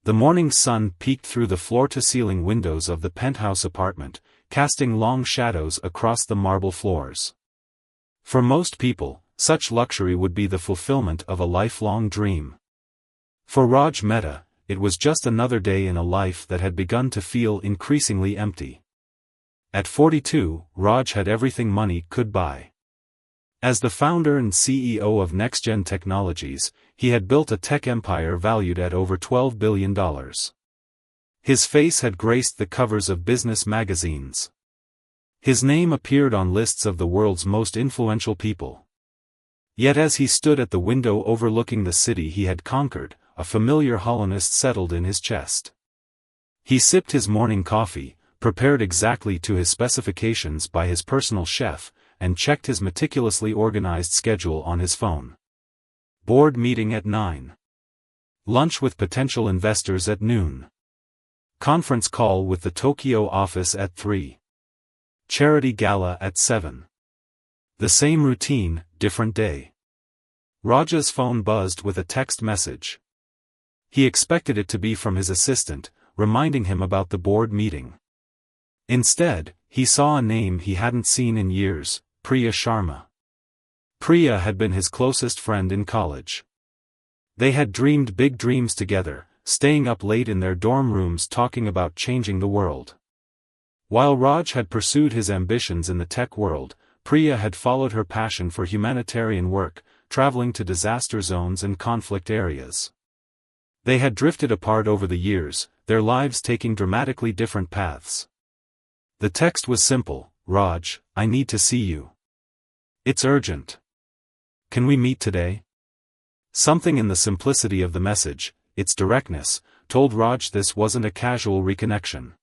The morning sun peeked through the floor-to-ceiling windows of the penthouse apartment, casting long shadows across the marble floors. For most people, such luxury would be the fulfillment of a lifelong dream. For Raj Mehta, it was just another day in a life that had begun to feel increasingly empty. At 42, Raj had everything money could buy. As the founder and CEO of NextGen Technologies, he had built a tech empire valued at over $12 billion. His face had graced the covers of business magazines. His name appeared on lists of the world's most influential people. Yet as he stood at the window overlooking the city he had conquered, a familiar hollowness settled in his chest. He sipped his morning coffee, prepared exactly to his specifications by his personal chef, and checked his meticulously organized schedule on his phone. Board meeting at 9. Lunch with potential investors at noon. Conference call with the Tokyo office at 3. Charity gala at 7. The same routine, different day. Raja's phone buzzed with a text message. He expected it to be from his assistant, reminding him about the board meeting. Instead, he saw a name he hadn't seen in years, Priya Sharma. Priya had been his closest friend in college. They had dreamed big dreams together, staying up late in their dorm rooms talking about changing the world. While Raj had pursued his ambitions in the tech world, Priya had followed her passion for humanitarian work, traveling to disaster zones and conflict areas. They had drifted apart over the years, their lives taking dramatically different paths. The text was simple: Raj, I need to see you. It's urgent. Can we meet today? Something in the simplicity of the message, its directness, told Raj this wasn't a casual reconnection.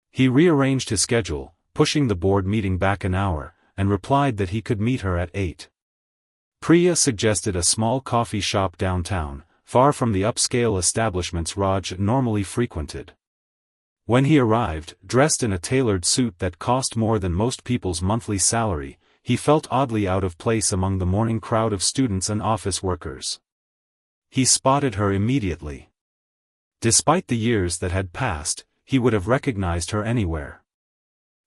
He rearranged his schedule, pushing the board meeting back an hour, and replied that he could meet her at 8. Priya suggested a small coffee shop downtown, far from the upscale establishments Raj normally frequented. When he arrived, dressed in a tailored suit that cost more than most people's monthly salary, he felt oddly out of place among the morning crowd of students and office workers. He spotted her immediately. Despite the years that had passed, he would have recognized her anywhere.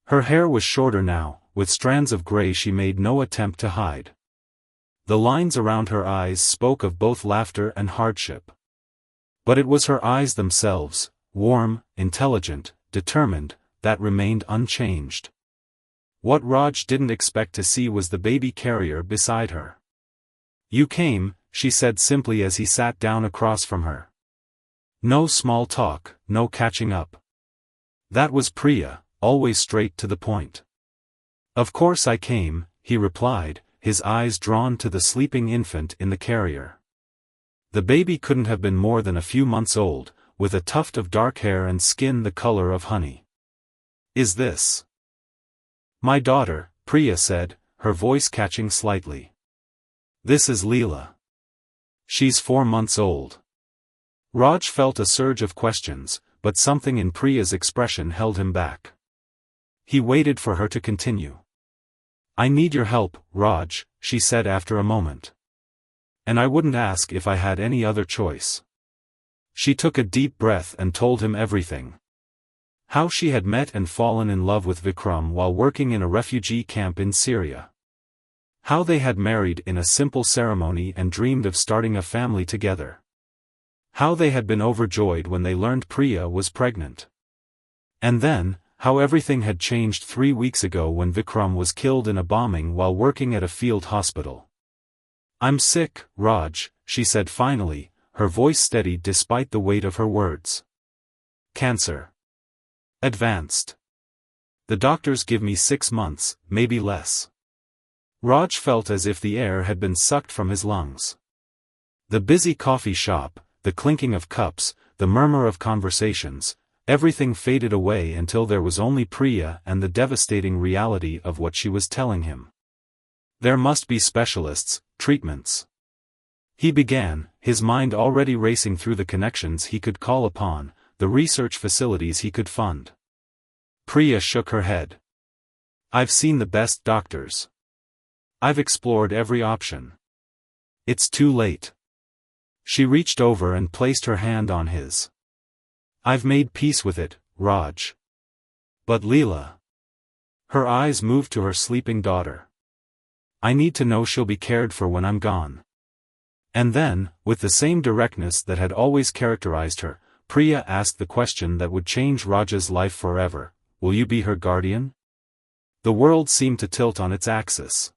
Her hair was shorter now, with strands of gray she made no attempt to hide. The lines around her eyes spoke of both laughter and hardship. But it was her eyes themselves, warm, intelligent, determined, that remained unchanged. What Raj didn't expect to see was the baby carrier beside her. You came, she said simply as he sat down across from her. No small talk, no catching up. That was Priya, always straight to the point. Of course I came, he replied, his eyes drawn to the sleeping infant in the carrier. The baby couldn't have been more than a few months old, with a tuft of dark hair and skin the color of honey. Is this my daughter? Priya said, her voice catching slightly. This is Leela. She's 4 months old. Raj felt a surge of questions, but something in Priya's expression held him back. He waited for her to continue. I need your help, Raj, she said after a moment. And I wouldn't ask if I had any other choice. She took a deep breath and told him everything. How she had met and fallen in love with Vikram while working in a refugee camp in Syria. How they had married in a simple ceremony and dreamed of starting a family together. How they had been overjoyed when they learned Priya was pregnant. And then, how everything had changed 3 weeks ago when Vikram was killed in a bombing while working at a field hospital. I'm sick, Raj, she said finally, her voice steady despite the weight of her words. Cancer. Advanced. The doctors give me 6 months, maybe less. Raj felt as if the air had been sucked from his lungs. The busy coffee shop, the clinking of cups, the murmur of conversations, everything faded away until there was only Priya and the devastating reality of what she was telling him. There must be specialists, treatments. He began, his mind already racing through the connections he could call upon, the research facilities he could fund. Priya shook her head. I've seen the best doctors. I've explored every option. It's too late. She reached over and placed her hand on his. I've made peace with it, Raj. But Leela. Her eyes moved to her sleeping daughter. I need to know she'll be cared for when I'm gone. And then, with the same directness that had always characterized her, Priya asked the question that would change Raj's life forever: will you be her guardian? The world seemed to tilt on its axis.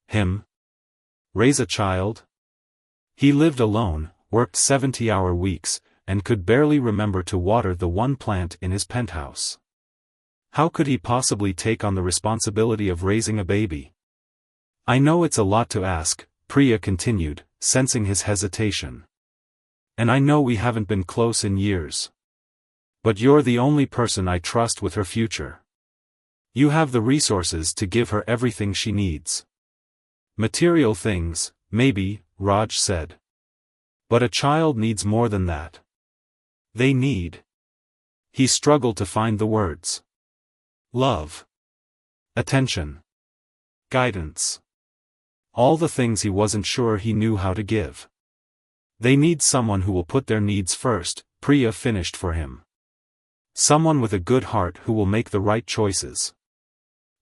Him? Raise a child? He lived alone, worked 70-hour weeks, and could barely remember to water the one plant in his penthouse. How could he possibly take on the responsibility of raising a baby? I know it's a lot to ask, Priya continued, sensing his hesitation. And I know we haven't been close in years. But you're the only person I trust with her future. You have the resources to give her everything she needs. Material things, maybe, Raj said. But a child needs more than that. They need. He struggled to find the words. Love. Attention. Guidance. All the things he wasn't sure he knew how to give. They need someone who will put their needs first, Priya finished for him. Someone with a good heart who will make the right choices.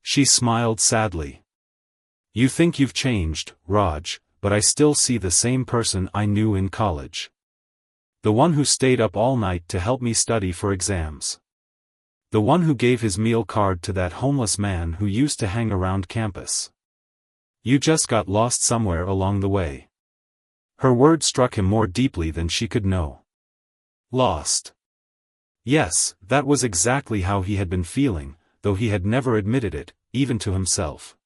She smiled sadly. You think you've changed, Raj, but I still see the same person I knew in college. The one who stayed up all night to help me study for exams. The one who gave his meal card to that homeless man who used to hang around campus. You just got lost somewhere along the way. Her words struck him more deeply than she could know. Lost. Yes, that was exactly how he had been feeling, though he had never admitted it, even to himself.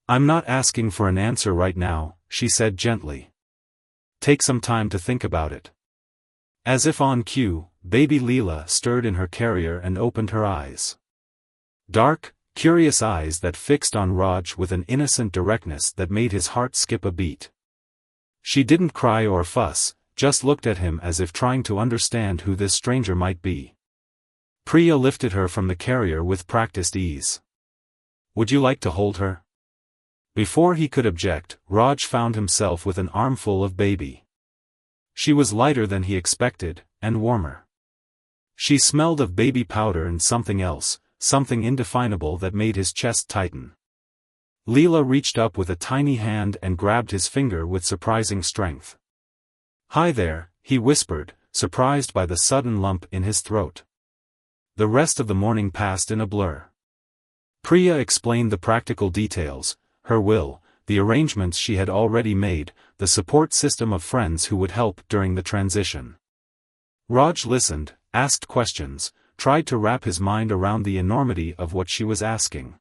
I'm not asking for an answer right now, she said gently. Take some time to think about it. As if on cue, baby Leela stirred in her carrier and opened her eyes. Dark, curious eyes that fixed on Raj with an innocent directness that made his heart skip a beat. She didn't cry or fuss, just looked at him as if trying to understand who this stranger might be. Priya lifted her from the carrier with practiced ease. Would you like to hold her? Before he could object, Raj found himself with an armful of baby. She was lighter than he expected, and warmer. She smelled of baby powder and something else, something indefinable that made his chest tighten. Leela reached up with a tiny hand and grabbed his finger with surprising strength. Hi there, he whispered, surprised by the sudden lump in his throat. The rest of the morning passed in a blur. Priya explained the practical details, her will, the arrangements she had already made, the support system of friends who would help during the transition. Raj listened, asked questions, tried to wrap his mind around the enormity of what she was asking.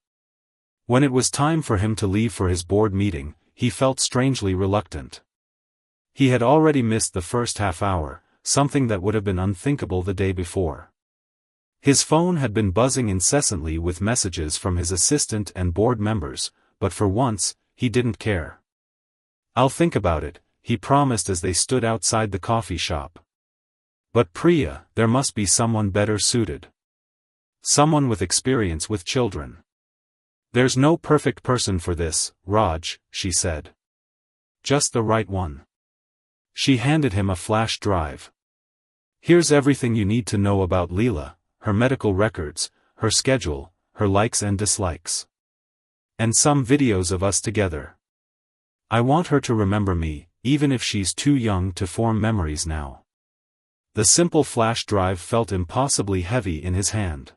When it was time for him to leave for his board meeting, he felt strangely reluctant. He had already missed the first half hour, something that would have been unthinkable the day before. His phone had been buzzing incessantly with messages from his assistant and board members, but for once, he didn't care. I'll think about it, he promised as they stood outside the coffee shop. But Priya, there must be someone better suited. Someone with experience with children. There's no perfect person for this, Raj, she said. Just the right one. She handed him a flash drive. Here's everything you need to know about Leela, her medical records, her schedule, her likes and dislikes. And some videos of us together. I want her to remember me, even if she's too young to form memories now. The simple flash drive felt impossibly heavy in his hand.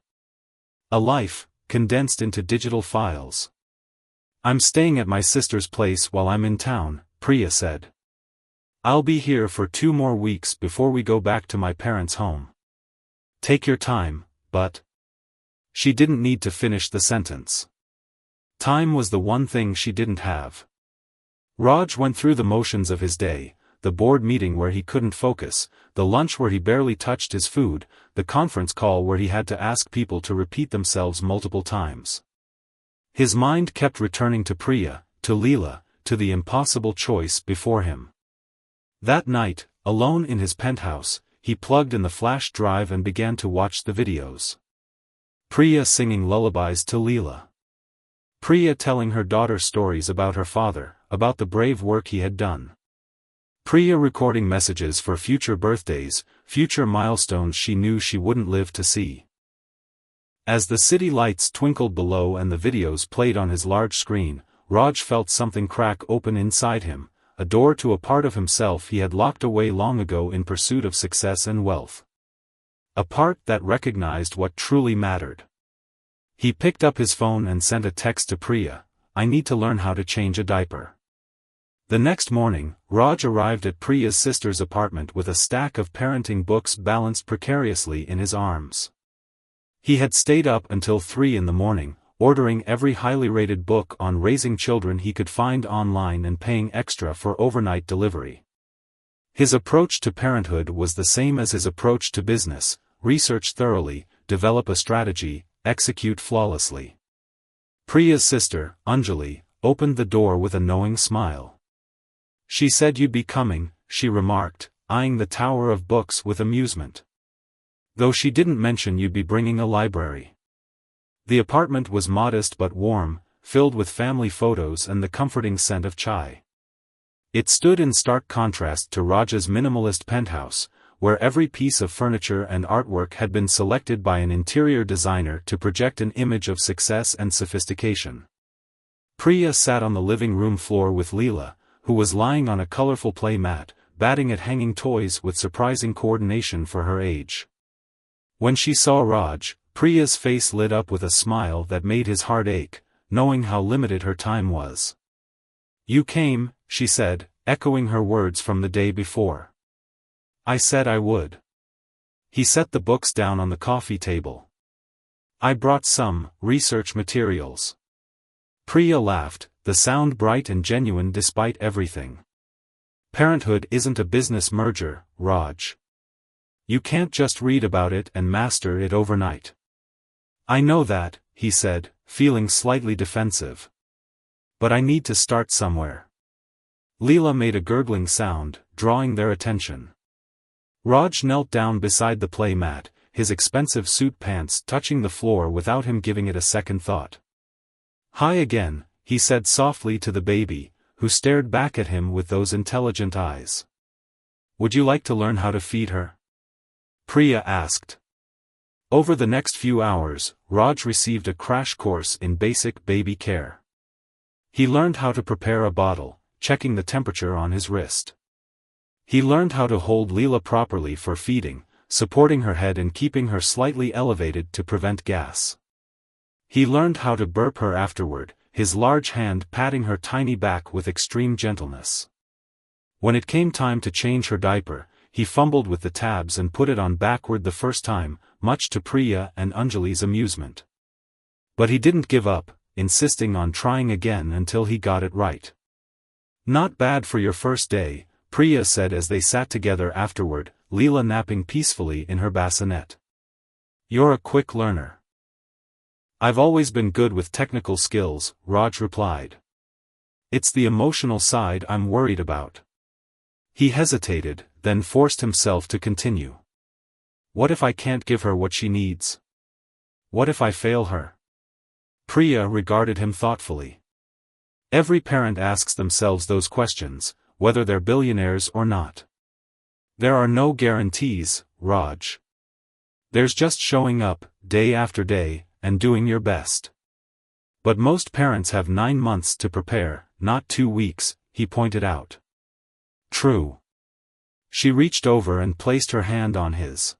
A life, condensed into digital files. I'm staying at my sister's place while I'm in town, Priya said. I'll be here for 2 more weeks before we go back to my parents' home. Take your time, but... She didn't need to finish the sentence. Time was the one thing she didn't have. Raj went through the motions of his day, the board meeting where he couldn't focus, the lunch where he barely touched his food, the conference call where he had to ask people to repeat themselves multiple times. His mind kept returning to Priya, to Leela, to the impossible choice before him. That night, alone in his penthouse, he plugged in the flash drive and began to watch the videos. Priya singing lullabies to Leela. Priya telling her daughter stories about her father, about the brave work he had done. Priya recording messages for future birthdays, future milestones she knew she wouldn't live to see. As the city lights twinkled below and the videos played on his large screen, Raj felt something crack open inside him, a door to a part of himself he had locked away long ago in pursuit of success and wealth. A part that recognized what truly mattered. He picked up his phone and sent a text to Priya, "I need to learn how to change a diaper." The next morning, Raj arrived at Priya's sister's apartment with a stack of parenting books balanced precariously in his arms. He had stayed up until 3 in the morning, ordering every highly rated book on raising children he could find online and paying extra for overnight delivery. His approach to parenthood was the same as his approach to business: research thoroughly, develop a strategy, execute flawlessly. Priya's sister, Anjali, opened the door with a knowing smile. "She said you'd be coming," she remarked, eyeing the tower of books with amusement. "Though she didn't mention you'd be bringing a library." The apartment was modest but warm, filled with family photos and the comforting scent of chai. It stood in stark contrast to Raj's minimalist penthouse, where every piece of furniture and artwork had been selected by an interior designer to project an image of success and sophistication. Priya sat on the living room floor with Leela, who was lying on a colorful play mat, batting at hanging toys with surprising coordination for her age. When she saw Raj, Priya's face lit up with a smile that made his heart ache, knowing how limited her time was. "You came," she said, echoing her words from the day before. "I said I would." He set the books down on the coffee table. "I brought some research materials." Priya laughed, the sound bright and genuine despite everything. "Parenthood isn't a business merger, Raj. You can't just read about it and master it overnight." "I know that," he said, feeling slightly defensive. "But I need to start somewhere." Leela made a gurgling sound, drawing their attention. Raj knelt down beside the play mat, his expensive suit pants touching the floor without him giving it a second thought. "Hi again," he said softly to the baby, who stared back at him with those intelligent eyes. "Would you like to learn how to feed her?" Priya asked. Over the next few hours, Raj received a crash course in basic baby care. He learned how to prepare a bottle, checking the temperature on his wrist. He learned how to hold Leela properly for feeding, supporting her head and keeping her slightly elevated to prevent gas. He learned how to burp her afterward, his large hand patting her tiny back with extreme gentleness. When it came time to change her diaper, he fumbled with the tabs and put it on backward the first time, much to Priya and Anjali's amusement. But he didn't give up, insisting on trying again until he got it right. "Not bad for your first day," Priya said as they sat together afterward, Leela napping peacefully in her bassinet. "You're a quick learner." "I've always been good with technical skills," Raj replied. "It's the emotional side I'm worried about." He hesitated, then forced himself to continue. "What if I can't give her what she needs? What if I fail her?" Priya regarded him thoughtfully. Every parent asks themselves those questions, whether they're billionaires or not. There are no guarantees, Raj. There's just showing up, day after day, and doing your best. But most parents have 9 months to prepare, not 2 weeks, he pointed out. True. She reached over and placed her hand on his.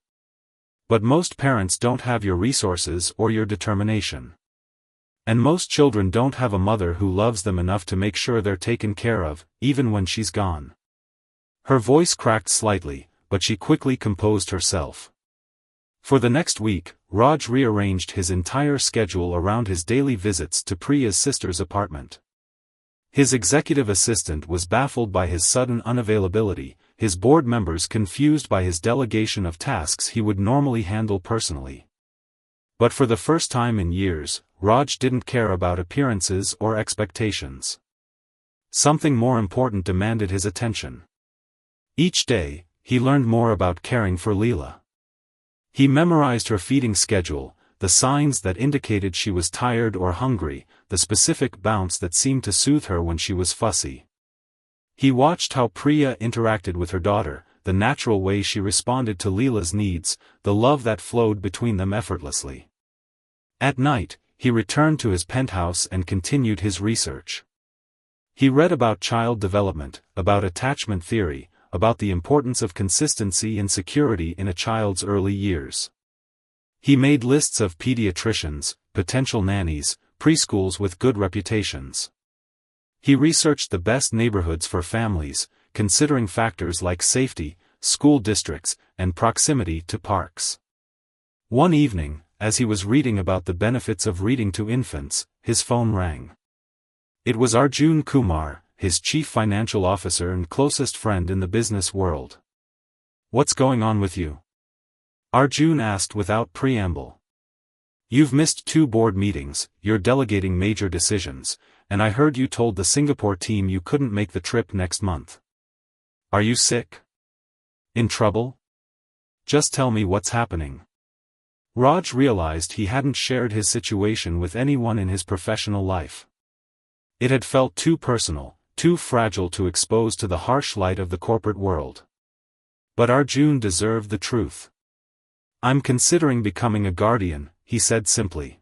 But most parents don't have your resources or your determination. And most children don't have a mother who loves them enough to make sure they're taken care of, even when she's gone. Her voice cracked slightly, but she quickly composed herself. For the next week, Raj rearranged his entire schedule around his daily visits to Priya's sister's apartment. His executive assistant was baffled by his sudden unavailability, his board members confused by his delegation of tasks he would normally handle personally. But for the first time in years, Raj didn't care about appearances or expectations. Something more important demanded his attention. Each day, he learned more about caring for Leela. He memorized her feeding schedule, the signs that indicated she was tired or hungry, the specific bounce that seemed to soothe her when she was fussy. He watched how Priya interacted with her daughter, the natural way she responded to Leela's needs, the love that flowed between them effortlessly. At night, he returned to his penthouse and continued his research. He read about child development, about attachment theory, about the importance of consistency and security in a child's early years. He made lists of pediatricians, potential nannies, preschools with good reputations. He researched the best neighborhoods for families, considering factors like safety, school districts, and proximity to parks. One evening, as he was reading about the benefits of reading to infants, his phone rang. It was Arjun Kumar, his chief financial officer and closest friend in the business world. "What's going on with you?" Arjun asked without preamble. "You've missed 2 board meetings, you're delegating major decisions, and I heard you told the Singapore team you couldn't make the trip next month. Are you sick? In trouble? Just tell me what's happening." Raj realized he hadn't shared his situation with anyone in his professional life. It had felt too personal, too fragile to expose to the harsh light of the corporate world. But Arjun deserved the truth. "I'm considering becoming a guardian," he said simply.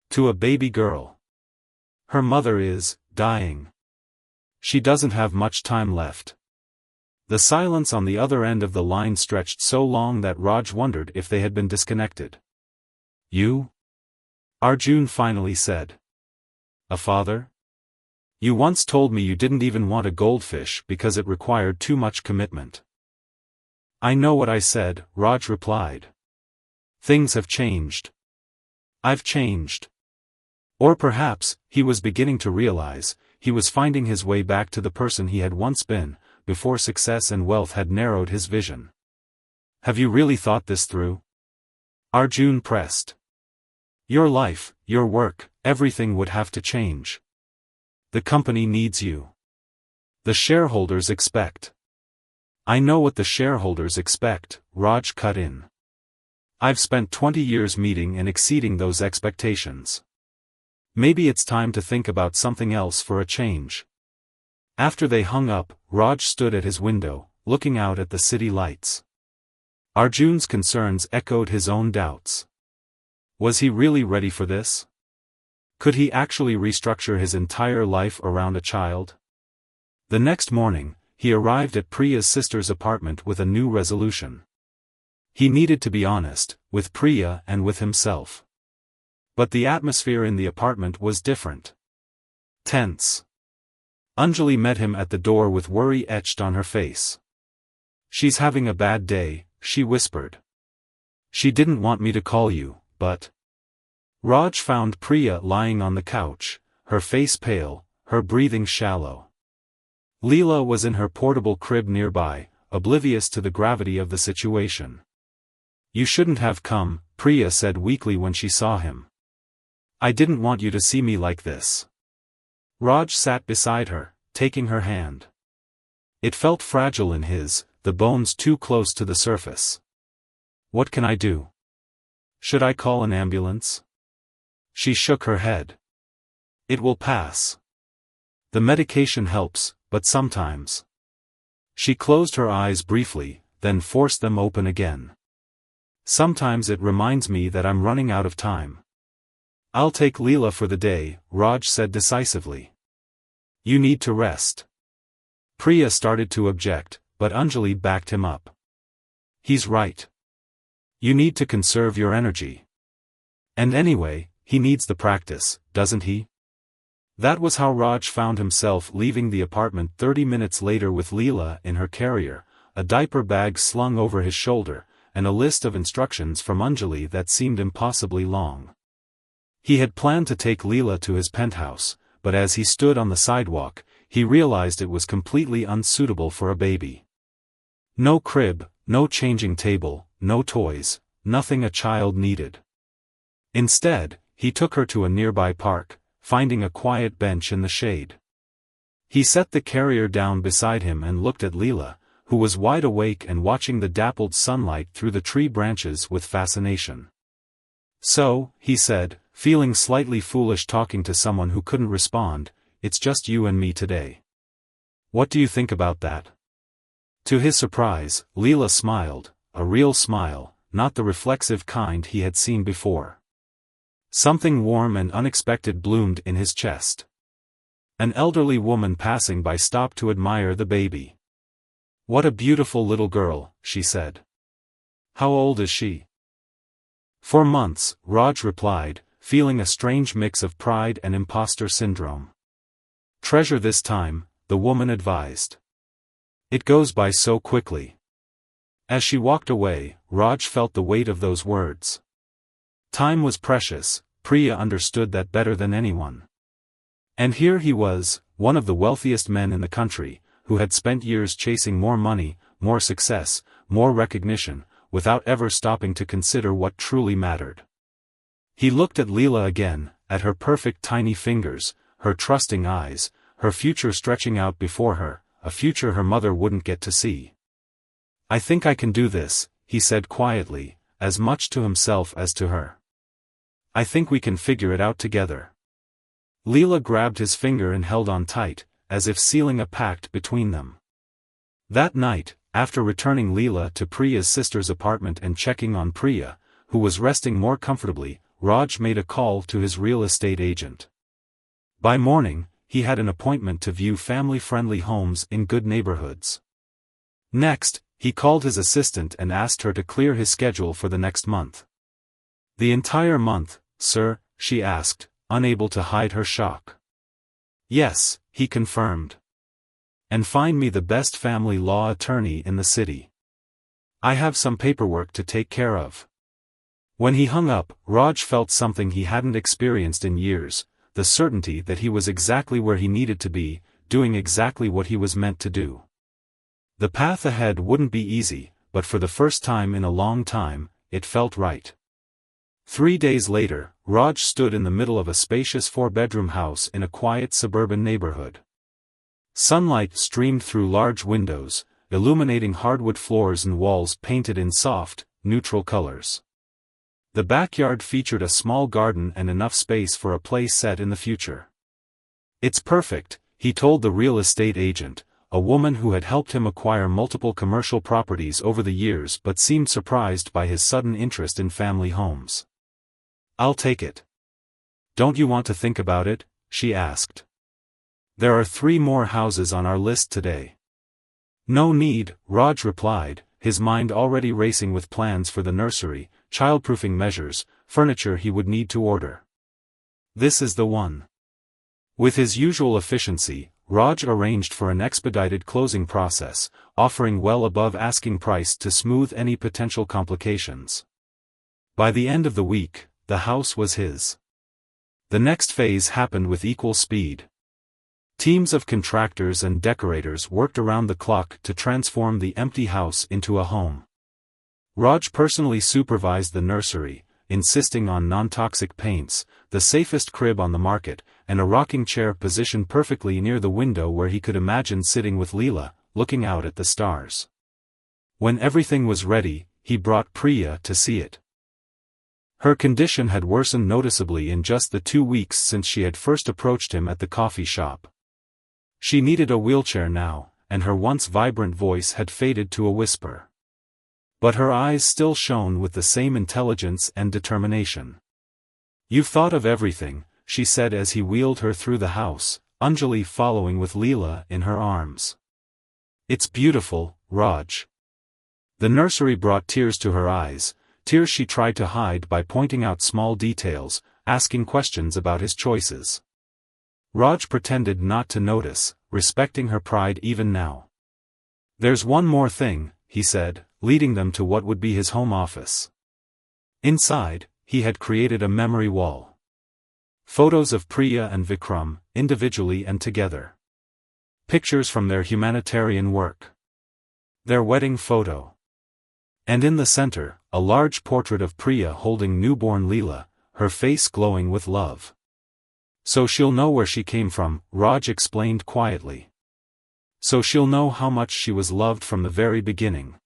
"To a baby girl. Her mother is dying. She doesn't have much time left." The silence on the other end of the line stretched so long that Raj wondered if they had been disconnected. "You?" Arjun finally said. "A father? You once told me you didn't even want a goldfish because it required too much commitment." "I know what I said," Raj replied. "Things have changed. I've changed." Or perhaps, he was beginning to realize, he was finding his way back to the person he had once been, before success and wealth had narrowed his vision. "Have you really thought this through?" Arjun pressed. "Your life, your work, everything would have to change. The company needs you. The shareholders expect." "I know what the shareholders expect," Raj cut in. "I've spent 20 years meeting and exceeding those expectations. Maybe it's time to think about something else for a change." After they hung up, Raj stood at his window, looking out at the city lights. Arjun's concerns echoed his own doubts. Was he really ready for this? Could he actually restructure his entire life around a child? The next morning, he arrived at Priya's sister's apartment with a new resolution. He needed to be honest, with Priya and with himself. But the atmosphere in the apartment was different. Tense. Anjali met him at the door with worry etched on her face. "She's having a bad day," she whispered. "She didn't want me to call you, but..." Raj found Priya lying on the couch, her face pale, her breathing shallow. Leela was in her portable crib nearby, oblivious to the gravity of the situation. "You shouldn't have come," Priya said weakly when she saw him. "I didn't want you to see me like this." Raj sat beside her, taking her hand. It felt fragile in his, the bones too close to the surface. "What can I do? Should I call an ambulance?" She shook her head. "It will pass. The medication helps, but sometimes." She closed her eyes briefly, then forced them open again. "Sometimes it reminds me that I'm running out of time." "I'll take Leela for the day," Raj said decisively. "You need to rest." Priya started to object, but Anjali backed him up. "He's right. You need to conserve your energy. And anyway, he needs the practice, doesn't he?" That was how Raj found himself leaving the apartment 30 minutes later with Leela in her carrier, a diaper bag slung over his shoulder, and a list of instructions from Anjali that seemed impossibly long. He had planned to take Leela to his penthouse, but as he stood on the sidewalk, he realized it was completely unsuitable for a baby. No crib, no changing table, no toys, nothing a child needed. Instead, he took her to a nearby park, finding a quiet bench in the shade. He set the carrier down beside him and looked at Leela, who was wide awake and watching the dappled sunlight through the tree branches with fascination. "So," he said, feeling slightly foolish talking to someone who couldn't respond, "it's just you and me today." What do you think about that? To his surprise, Leela smiled, a real smile, not the reflexive kind he had seen before. Something warm and unexpected bloomed in his chest. An elderly woman passing by stopped to admire the baby. "What a beautiful little girl," she said. "How old is she?" "4 months," Raj replied, feeling a strange mix of pride and imposter syndrome. "Treasure this time," the woman advised. "It goes by so quickly." As she walked away, Raj felt the weight of those words. Time was precious, Priya understood that better than anyone. And here he was, one of the wealthiest men in the country, who had spent years chasing more money, more success, more recognition, without ever stopping to consider what truly mattered. He looked at Leela again, at her perfect tiny fingers, her trusting eyes, her future stretching out before her, a future her mother wouldn't get to see. "I think I can do this," he said quietly, as much to himself as to her. "I think we can figure it out together." Leela grabbed his finger and held on tight, as if sealing a pact between them. That night, after returning Leela to Priya's sister's apartment and checking on Priya, who was resting more comfortably, Raj made a call to his real estate agent. By morning, he had an appointment to view family-friendly homes in good neighborhoods. Next, he called his assistant and asked her to clear his schedule for the next month. "The entire month, sir?" she asked, unable to hide her shock. "Yes," he confirmed. "And find me the best family law attorney in the city. I have some paperwork to take care of." When he hung up, Raj felt something he hadn't experienced in years, the certainty that he was exactly where he needed to be, doing exactly what he was meant to do. The path ahead wouldn't be easy, but for the first time in a long time, it felt right. 3 days later, Raj stood in the middle of a spacious 4-bedroom house in a quiet suburban neighborhood. Sunlight streamed through large windows, illuminating hardwood floors and walls painted in soft, neutral colors. The backyard featured a small garden and enough space for a play set in the future. "It's perfect," he told the real estate agent, a woman who had helped him acquire multiple commercial properties over the years but seemed surprised by his sudden interest in family homes. "I'll take it." "Don't you want to think about it?" she asked. "There are 3 more houses on our list today." "No need," Raj replied, his mind already racing with plans for the nursery, childproofing measures, furniture he would need to order. "This is the one." With his usual efficiency, Raj arranged for an expedited closing process, offering well above asking price to smooth any potential complications. By the end of the week, the house was his. The next phase happened with equal speed. Teams of contractors and decorators worked around the clock to transform the empty house into a home. Raj personally supervised the nursery, insisting on non-toxic paints, the safest crib on the market, and a rocking chair positioned perfectly near the window where he could imagine sitting with Leela, looking out at the stars. When everything was ready, he brought Priya to see it. Her condition had worsened noticeably in just the 2 weeks since she had first approached him at the coffee shop. She needed a wheelchair now, and her once vibrant voice had faded to a whisper. But her eyes still shone with the same intelligence and determination. "You've thought of everything," she said as he wheeled her through the house, Anjali following with Leela in her arms. "It's beautiful, Raj." The nursery brought tears to her eyes, tears she tried to hide by pointing out small details, asking questions about his choices. Raj pretended not to notice, respecting her pride even now. "There's one more thing," he said, leading them to what would be his home office. Inside, he had created a memory wall. Photos of Priya and Vikram, individually and together. Pictures from their humanitarian work. Their wedding photo. And in the center, a large portrait of Priya holding newborn Leela, her face glowing with love. "So she'll know where she came from," Raj explained quietly. "So she'll know how much she was loved from the very beginning."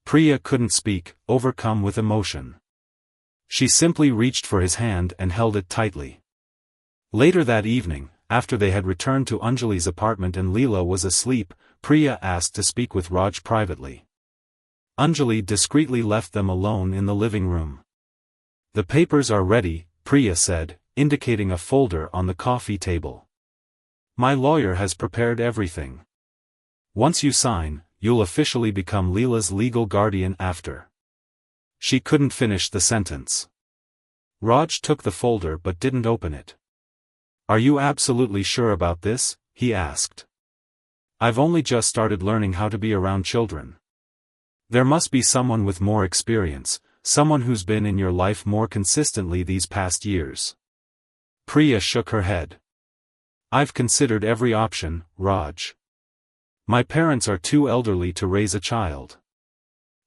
Priya couldn't speak, overcome with emotion. She simply reached for his hand and held it tightly. Later that evening, after they had returned to Anjali's apartment and Leela was asleep, Priya asked to speak with Raj privately. Anjali discreetly left them alone in the living room. "The papers are ready," Priya said, indicating a folder on the coffee table. "My lawyer has prepared everything. Once you sign, you'll officially become Leela's legal guardian after." She couldn't finish the sentence. Raj took the folder but didn't open it. "Are you absolutely sure about this?" he asked. "I've only just started learning how to be around children. There must be someone with more experience, someone who's been in your life more consistently these past years." Priya shook her head. "I've considered every option, Raj. My parents are too elderly to raise a child.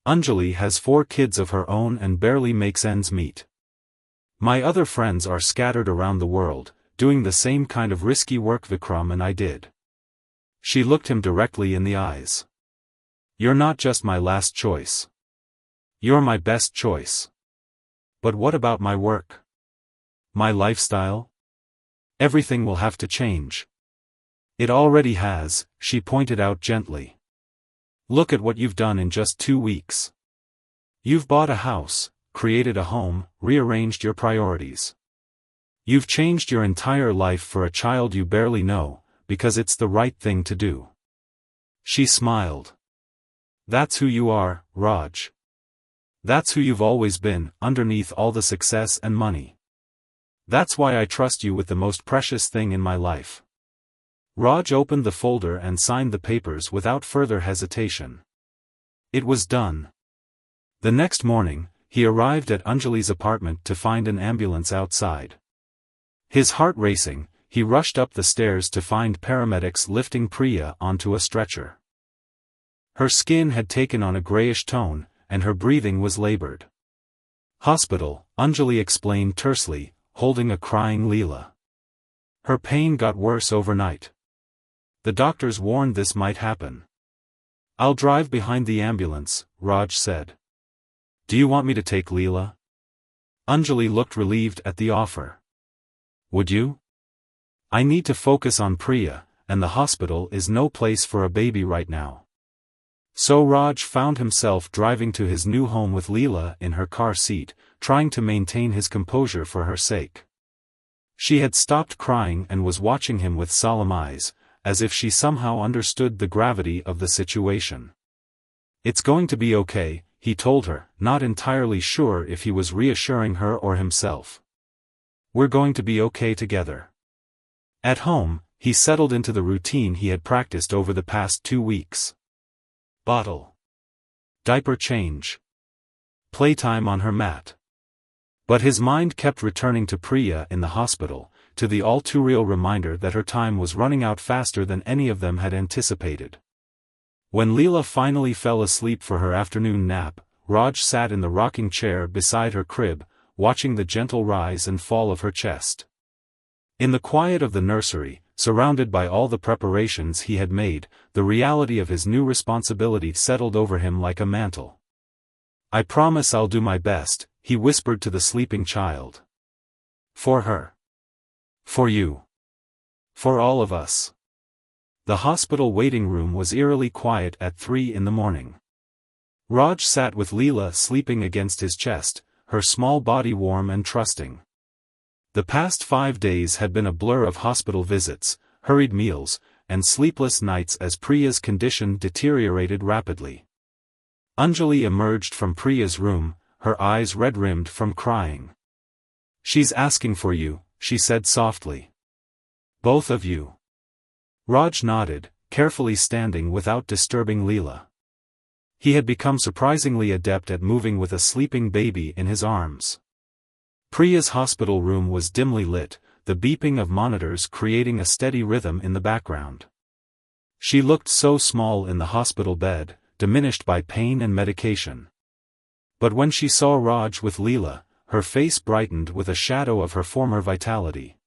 Anjali has 4 kids of her own and barely makes ends meet. My other friends are scattered around the world, doing the same kind of risky work Vikram and I did." She looked him directly in the eyes. "You're not just my last choice. You're my best choice. But what about my work? My lifestyle? Everything will have to change." "It already has," she pointed out gently. "Look at what you've done in just 2 weeks. You've bought a house, created a home, rearranged your priorities. You've changed your entire life for a child you barely know, because it's the right thing to do." She smiled. "That's who you are, Raj. That's who you've always been, underneath all the success and money. That's why I trust you with the most precious thing in my life." Raj opened the folder and signed the papers without further hesitation. It was done. The next morning, he arrived at Anjali's apartment to find an ambulance outside. His heart racing, he rushed up the stairs to find paramedics lifting Priya onto a stretcher. Her skin had taken on a grayish tone, and her breathing was labored. "Hospital," Anjali explained tersely, holding a crying Leela. "Her pain got worse overnight. The doctors warned this might happen." "I'll drive behind the ambulance," Raj said. "Do you want me to take Leela?" Anjali looked relieved at the offer. "Would you? I need to focus on Priya, and the hospital is no place for a baby right now." So Raj found himself driving to his new home with Leela in her car seat, trying to maintain his composure for her sake. She had stopped crying and was watching him with solemn eyes, as if she somehow understood the gravity of the situation. "It's going to be okay," he told her, not entirely sure if he was reassuring her or himself. "We're going to be okay together." At home, he settled into the routine he had practiced over the past 2 weeks. Bottle. Diaper change. Playtime on her mat. But his mind kept returning to Priya in the hospital, to the all-too-real reminder that her time was running out faster than any of them had anticipated. When Leela finally fell asleep for her afternoon nap, Raj sat in the rocking chair beside her crib, watching the gentle rise and fall of her chest. In the quiet of the nursery, surrounded by all the preparations he had made, the reality of his new responsibility settled over him like a mantle. "I promise I'll do my best," he whispered to the sleeping child. "For her. For you. For all of us." The hospital waiting room was eerily quiet at 3 in the morning. Raj sat with Leela sleeping against his chest, her small body warm and trusting. The past 5 days had been a blur of hospital visits, hurried meals, and sleepless nights as Priya's condition deteriorated rapidly. Anjali emerged from Priya's room, her eyes red-rimmed from crying. "She's asking for you," she said softly. "Both of you." Raj nodded, carefully standing without disturbing Leela. He had become surprisingly adept at moving with a sleeping baby in his arms. Priya's hospital room was dimly lit, the beeping of monitors creating a steady rhythm in the background. She looked so small in the hospital bed, diminished by pain and medication. But when she saw Raj with Leela, her face brightened with a shadow of her former vitality.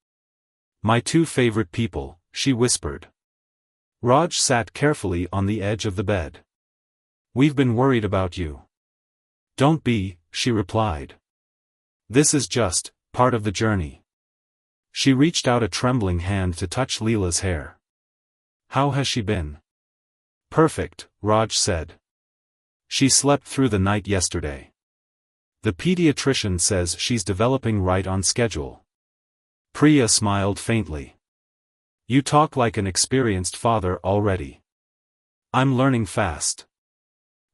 "My 2 favorite people," she whispered. Raj sat carefully on the edge of the bed. "We've been worried about you." "Don't be," she replied. "This is just part of the journey. She reached out a trembling hand to touch Leela's hair. "How has she been?" "Perfect," Raj said. "She slept through the night yesterday. The pediatrician says she's developing right on schedule." Priya smiled faintly. "You talk like an experienced father already." "I'm learning fast."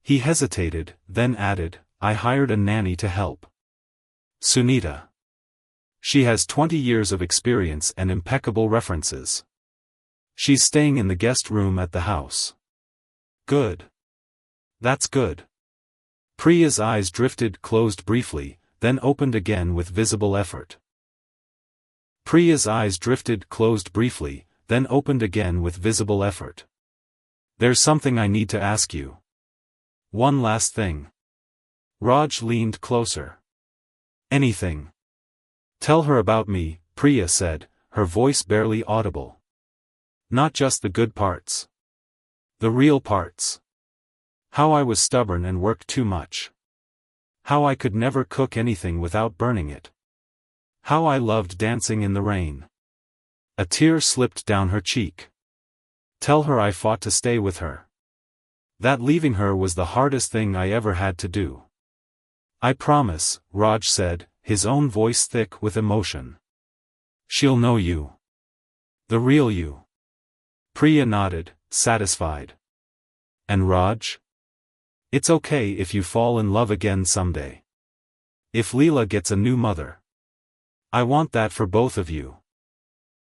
He hesitated, then added, "I hired a nanny to help. Sunita. She has 20 years of experience and impeccable references. She's staying in the guest room at the house." "Good. That's good." Priya's eyes closed briefly, then opened again with visible effort. "There's something I need to ask you. One last thing." Raj leaned closer. "Anything. Tell her about me," Priya said, her voice barely audible. "Not just the good parts. The real parts. How I was stubborn and worked too much. How I could never cook anything without burning it. How I loved dancing in the rain." A tear slipped down her cheek. "Tell her I fought to stay with her. That leaving her was the hardest thing I ever had to do." "I promise," Raj said, his own voice thick with emotion. "She'll know you. The real you." Priya nodded, satisfied. "And Raj? It's okay if you fall in love again someday. If Leela gets a new mother. I want that for both of you."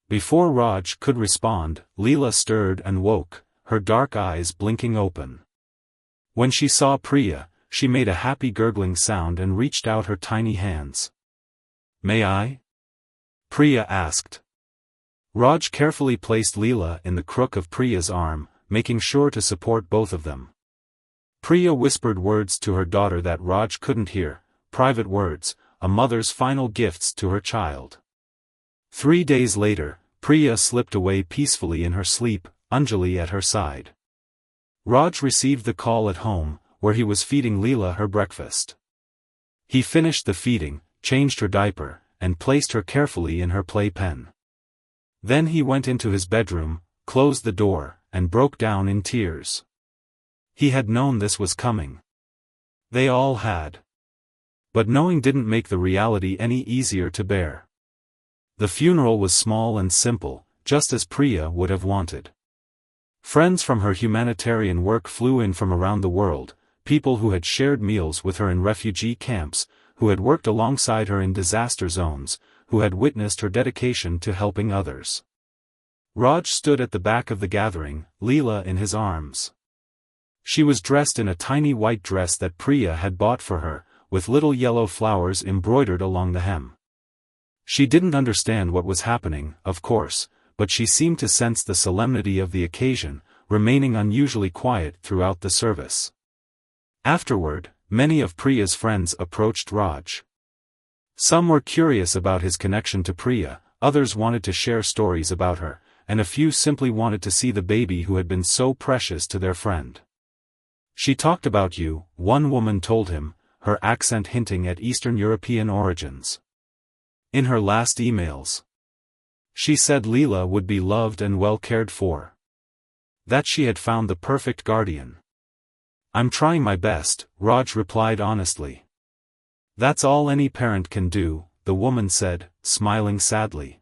Before Raj could respond, Leela stirred and woke, her dark eyes blinking open. When she saw Priya, she made a happy gurgling sound and reached out her tiny hands. "May I?" Priya asked. Raj carefully placed Leela in the crook of Priya's arm, making sure to support both of them. Priya whispered words to her daughter that Raj couldn't hear, private words, a mother's final gifts to her child. 3 days later, Priya slipped away peacefully in her sleep, Anjali at her side. Raj received the call at home, where he was feeding Leela her breakfast. He finished the feeding, changed her diaper, and placed her carefully in her playpen. Then he went into his bedroom, closed the door, and broke down in tears. He had known this was coming. They all had. But knowing didn't make the reality any easier to bear. The funeral was small and simple, just as Priya would have wanted. Friends from her humanitarian work flew in from around the world, people who had shared meals with her in refugee camps, who had worked alongside her in disaster zones, who had witnessed her dedication to helping others. Raj stood at the back of the gathering, Leela in his arms. She was dressed in a tiny white dress that Priya had bought for her, with little yellow flowers embroidered along the hem. She didn't understand what was happening, of course, but she seemed to sense the solemnity of the occasion, remaining unusually quiet throughout the service. Afterward, many of Priya's friends approached Raj. Some were curious about his connection to Priya, others wanted to share stories about her, and a few simply wanted to see the baby who had been so precious to their friend. "She talked about you," one woman told him, her accent hinting at Eastern European origins. "In her last emails. She said Leela would be loved and well cared for. That she had found the perfect guardian." "I'm trying my best," Raj replied honestly. "That's all any parent can do," the woman said, smiling sadly.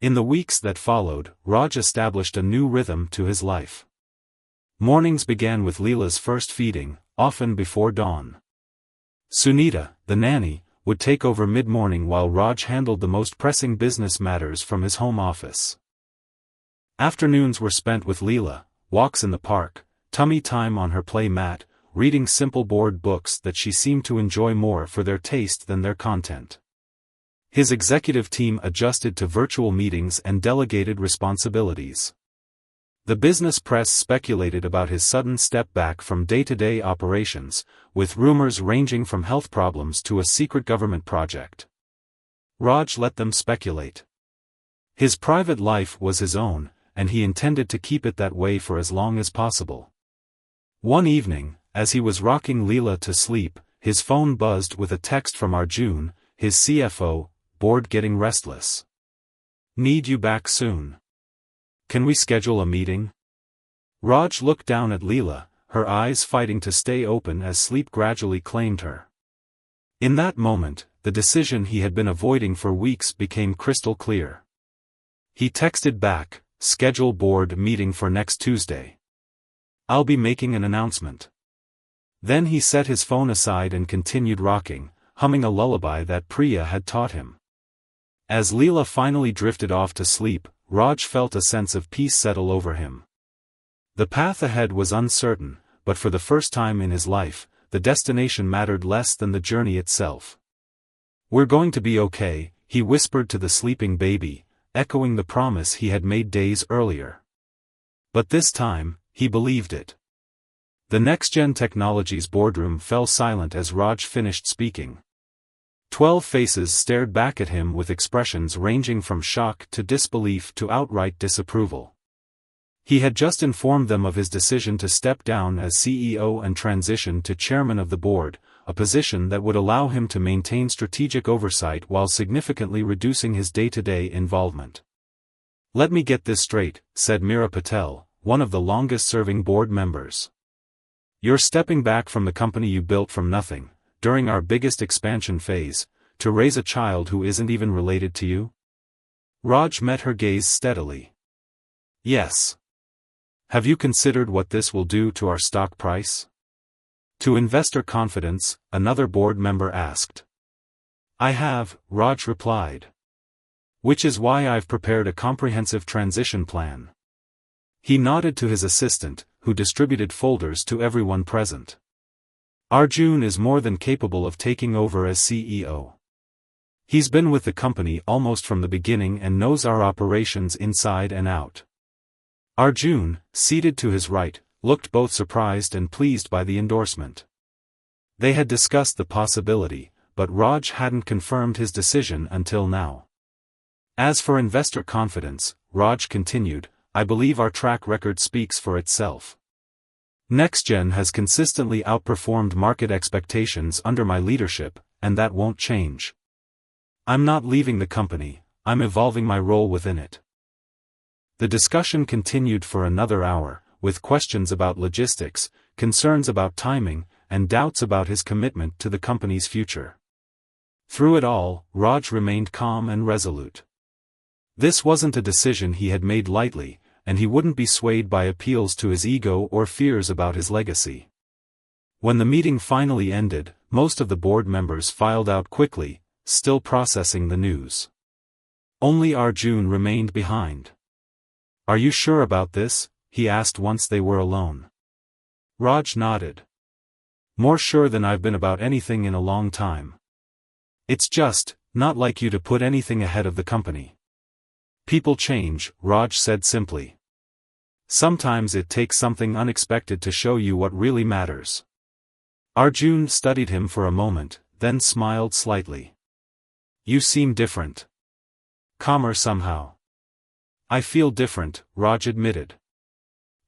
In the weeks that followed, Raj established a new rhythm to his life. Mornings began with Leela's first feeding, often before dawn. Sunita, the nanny, would take over mid-morning while Raj handled the most pressing business matters from his home office. Afternoons were spent with Leela, walks in the park, tummy time on her play mat, reading simple board books that she seemed to enjoy more for their taste than their content. His executive team adjusted to virtual meetings and delegated responsibilities. The business press speculated about his sudden step back from day-to-day operations, with rumors ranging from health problems to a secret government project. Raj let them speculate. His private life was his own, and he intended to keep it that way for as long as possible. One evening, as he was rocking Leela to sleep, his phone buzzed with a text from Arjun, his CFO, bored getting restless. Need you back soon. Can we schedule a meeting? Raj looked down at Leela, her eyes fighting to stay open as sleep gradually claimed her. In that moment, the decision he had been avoiding for weeks became crystal clear. He texted back, "Schedule board meeting for next Tuesday. I'll be making an announcement." Then he set his phone aside and continued rocking, humming a lullaby that Priya had taught him. As Leela finally drifted off to sleep, Raj felt a sense of peace settle over him. The path ahead was uncertain, but for the first time in his life, the destination mattered less than the journey itself. "We're going to be okay," he whispered to the sleeping baby, echoing the promise he had made days earlier. But this time, he believed it. The Next-Gen Technologies boardroom fell silent as Raj finished speaking. 12 faces stared back at him with expressions ranging from shock to disbelief to outright disapproval. He had just informed them of his decision to step down as CEO and transition to chairman of the board, a position that would allow him to maintain strategic oversight while significantly reducing his day-to-day involvement. "Let me get this straight," said Meera Patel, one of the longest-serving board members. "You're stepping back from the company you built from nothing, during our biggest expansion phase, to raise a child who isn't even related to you?" Raj met her gaze steadily. "Yes. Have you considered what this will do to our stock price?" "To investor confidence?" another board member asked. "I have," Raj replied. "Which is why I've prepared a comprehensive transition plan." He nodded to his assistant, who distributed folders to everyone present. "Arjun is more than capable of taking over as CEO. He's been with the company almost from the beginning and knows our operations inside and out." Arjun, seated to his right, looked both surprised and pleased by the endorsement. They had discussed the possibility, but Raj hadn't confirmed his decision until now. "As for investor confidence," Raj continued, "I believe our track record speaks for itself. NextGen has consistently outperformed market expectations under my leadership, and that won't change. I'm not leaving the company, I'm evolving my role within it." The discussion continued for another hour, with questions about logistics, concerns about timing, and doubts about his commitment to the company's future. Through it all, Raj remained calm and resolute. This wasn't a decision he had made lightly, and he wouldn't be swayed by appeals to his ego or fears about his legacy. When the meeting finally ended, most of the board members filed out quickly, still processing the news. Only Arjun remained behind. "Are you sure about this?" he asked once they were alone. Raj nodded. "More sure than I've been about anything in a long time. It's just, not like you to put anything ahead of the company." "People change," Raj said simply. "Sometimes it takes something unexpected to show you what really matters." Arjun studied him for a moment, then smiled slightly. "You seem different. Calmer somehow." "I feel different," Raj admitted.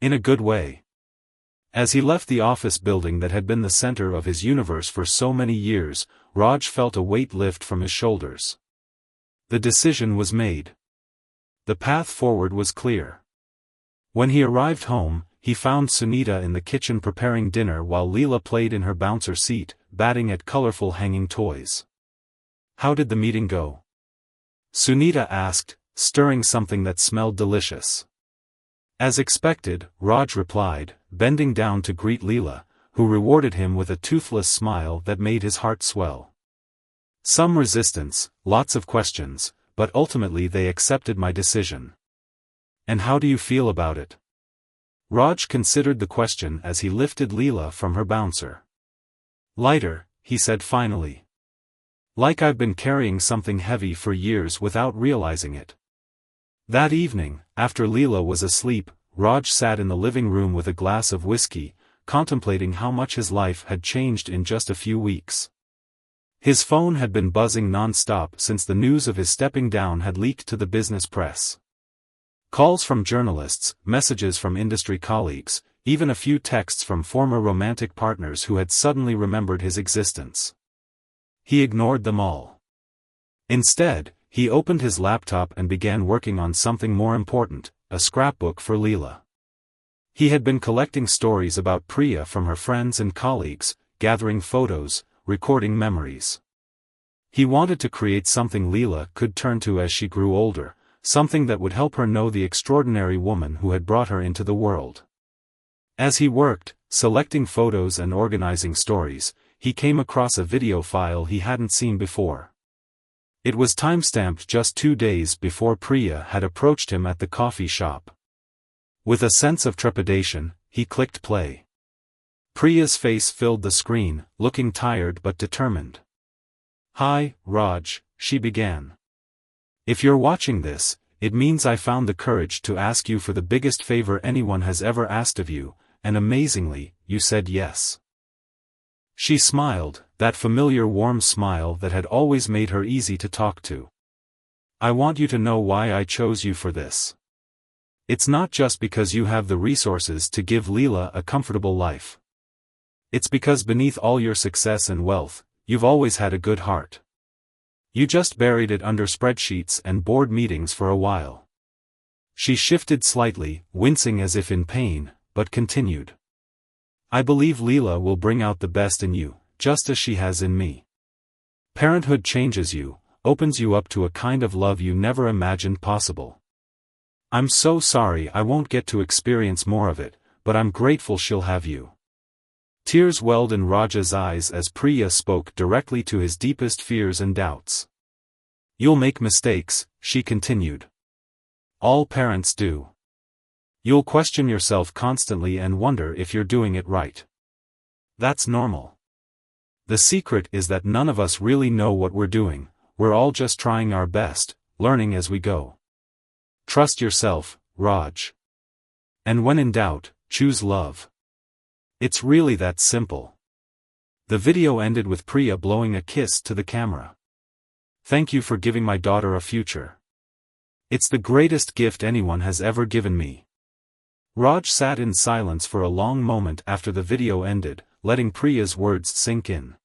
"In a good way." As he left the office building that had been the center of his universe for so many years, Raj felt a weight lift from his shoulders. The decision was made. The path forward was clear. When he arrived home, he found Sunita in the kitchen preparing dinner while Leela played in her bouncer seat, batting at colorful hanging toys. "How did the meeting go?" Sunita asked, stirring something that smelled delicious. As expected, Raj replied, bending down to greet Leela, who rewarded him with a toothless smile that made his heart swell. "Some resistance, lots of questions, but ultimately they accepted my decision." "And how do you feel about it?" Raj considered the question as he lifted Leela from her bouncer. "Lighter," he said finally. "Like I've been carrying something heavy for years without realizing it." That evening, after Leela was asleep, Raj sat in the living room with a glass of whiskey, contemplating how much his life had changed in just a few weeks. His phone had been buzzing non-stop since the news of his stepping down had leaked to the business press. Calls from journalists, messages from industry colleagues, even a few texts from former romantic partners who had suddenly remembered his existence. He ignored them all. Instead, He opened his laptop and began working on something more important, a scrapbook for Leela. He had been collecting stories about Priya from her friends and colleagues, gathering photos, recording memories. He wanted to create something Leela could turn to as she grew older, something that would help her know the extraordinary woman who had brought her into the world. As he worked, selecting photos and organizing stories, he came across a video file he hadn't seen before. It was timestamped just 2 days before Priya had approached him at the coffee shop. With a sense of trepidation, he clicked play. Priya's face filled the screen, looking tired but determined. "Hi, Raj," she began. "If you're watching this, it means I found the courage to ask you for the biggest favor anyone has ever asked of you, and amazingly, you said yes." She smiled, that familiar warm smile that had always made her easy to talk to. "I want you to know why I chose you for this. It's not just because you have the resources to give Leela a comfortable life. It's because beneath all your success and wealth, you've always had a good heart. You just buried it under spreadsheets and board meetings for a while." She shifted slightly, wincing as if in pain, but continued. "I believe Leela will bring out the best in you, just as she has in me. Parenthood changes you, opens you up to a kind of love you never imagined possible. I'm so sorry I won't get to experience more of it, but I'm grateful she'll have you." Tears welled in Raja's eyes as Priya spoke directly to his deepest fears and doubts. "You'll make mistakes," she continued. "All parents do. You'll question yourself constantly and wonder if you're doing it right. That's normal. The secret is that none of us really know what we're doing, we're all just trying our best, learning as we go. Trust yourself, Raj. And when in doubt, choose love. It's really that simple." The video ended with Priya blowing a kiss to the camera. "Thank you for giving my daughter a future. It's the greatest gift anyone has ever given me." Raj sat in silence for a long moment after the video ended, letting Priya's words sink in.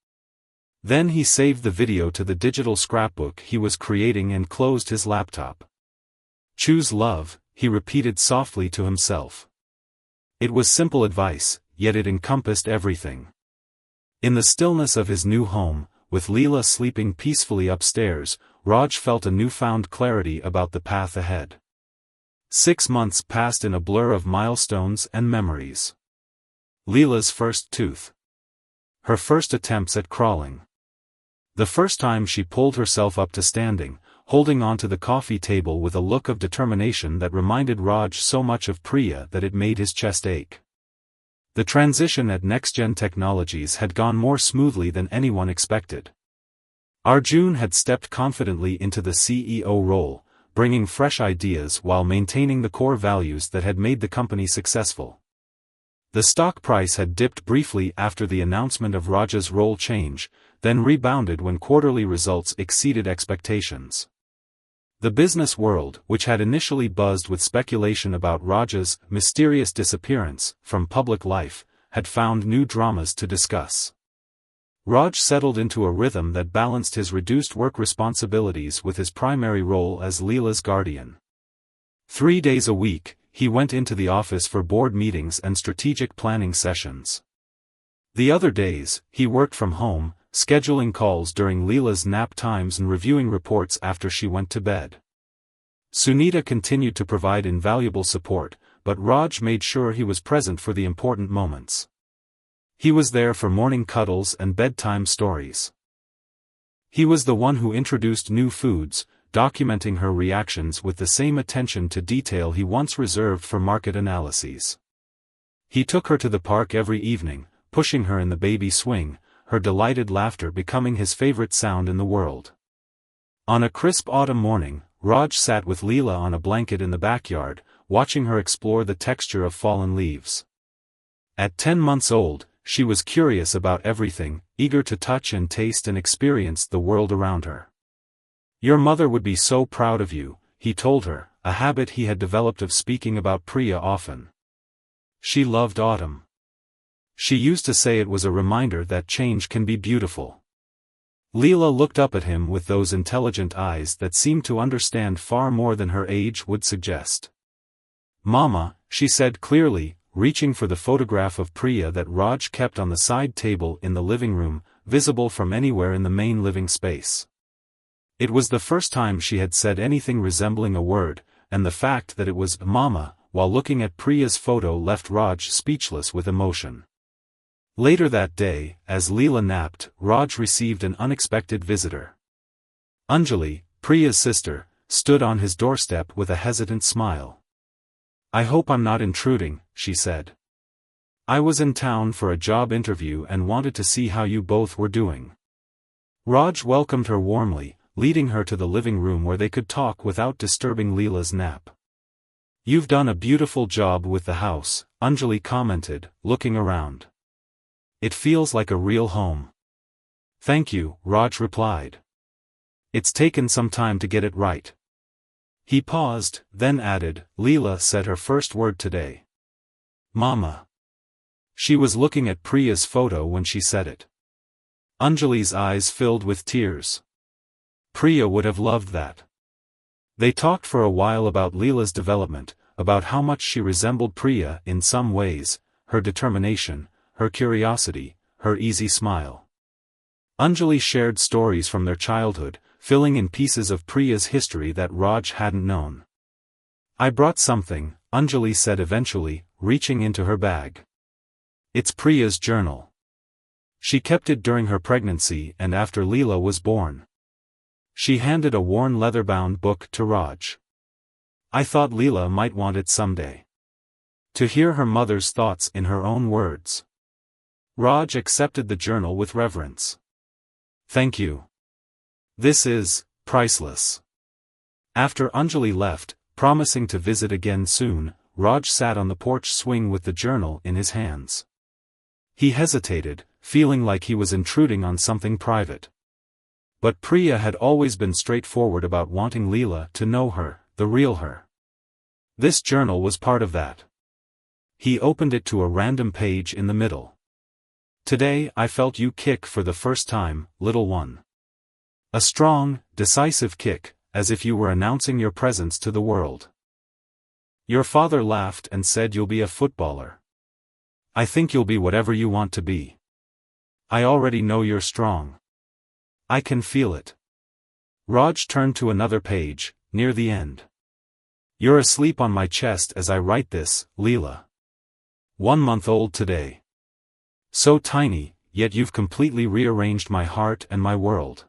Then he saved the video to the digital scrapbook he was creating and closed his laptop. "Choose love," he repeated softly to himself. It was simple advice, yet it encompassed everything. In the stillness of his new home, with Leela sleeping peacefully upstairs, Raj felt a newfound clarity about the path ahead. 6 months passed in a blur of milestones and memories. Leela's first tooth. Her first attempts at crawling. The first time she pulled herself up to standing, holding onto the coffee table with a look of determination that reminded Raj so much of Priya that it made his chest ache. The transition at NextGen Technologies had gone more smoothly than anyone expected. Arjun had stepped confidently into the CEO role, bringing fresh ideas while maintaining the core values that had made the company successful. The stock price had dipped briefly after the announcement of Raj's role change, then rebounded when quarterly results exceeded expectations. The business world, which had initially buzzed with speculation about Raj's mysterious disappearance from public life, had found new dramas to discuss. Raj settled into a rhythm that balanced his reduced work responsibilities with his primary role as Leela's guardian. 3 days a week, he went into the office for board meetings and strategic planning sessions. The other days, he worked from home, scheduling calls during Leela's nap times and reviewing reports after she went to bed. Sunita continued to provide invaluable support, but Raj made sure he was present for the important moments. He was there for morning cuddles and bedtime stories. He was the one who introduced new foods, documenting her reactions with the same attention to detail he once reserved for market analyses. He took her to the park every evening, pushing her in the baby swing, her delighted laughter becoming his favorite sound in the world. On a crisp autumn morning, Raj sat with Leela on a blanket in the backyard, watching her explore the texture of fallen leaves. At 10 months old, she was curious about everything, eager to touch and taste and experience the world around her. "Your mother would be so proud of you," he told her, a habit he had developed of speaking about Priya often. She loved autumn. She used to say it was a reminder that change can be beautiful. Leela looked up at him with those intelligent eyes that seemed to understand far more than her age would suggest. "Mama," she said clearly, reaching for the photograph of Priya that Raj kept on the side table in the living room, visible from anywhere in the main living space. It was the first time she had said anything resembling a word, and the fact that it was "Mama" while looking at Priya's photo left Raj speechless with emotion. Later that day, as Leela napped, Raj received an unexpected visitor. Anjali, Priya's sister, stood on his doorstep with a hesitant smile. "I hope I'm not intruding," she said. "I was in town for a job interview and wanted to see how you both were doing." Raj welcomed her warmly, leading her to the living room where they could talk without disturbing Leela's nap. "You've done a beautiful job with the house," Anjali commented, looking around. "It feels like a real home." "Thank you," Raj replied. "It's taken some time to get it right." He paused, then added, "Leela said her first word today. Mama." She was looking at Priya's photo when she said it. Anjali's eyes filled with tears. Priya would have loved that. They talked for a while about Leela's development, about how much she resembled Priya in some ways, her determination, her curiosity, her easy smile. Anjali shared stories from their childhood, filling in pieces of Priya's history that Raj hadn't known. "I brought something," Anjali said eventually, reaching into her bag. "It's Priya's journal. She kept it during her pregnancy and after Leela was born." She handed a worn leather-bound book to Raj. "I thought Leela might want it someday. To hear her mother's thoughts in her own words." Raj accepted the journal with reverence. "Thank you. This is priceless." After Anjali left, promising to visit again soon, Raj sat on the porch swing with the journal in his hands. He hesitated, feeling like he was intruding on something private. But Priya had always been straightforward about wanting Leela to know her, the real her. This journal was part of that. He opened it to a random page in the middle. "Today I felt you kick for the first time, little one. A strong, decisive kick, as if you were announcing your presence to the world. Your father laughed and said you'll be a footballer. I think you'll be whatever you want to be. I already know you're strong. I can feel it." Raj turned to another page, near the end. "You're asleep on my chest as I write this, Leela. 1 month old today. So tiny, yet you've completely rearranged my heart and my world.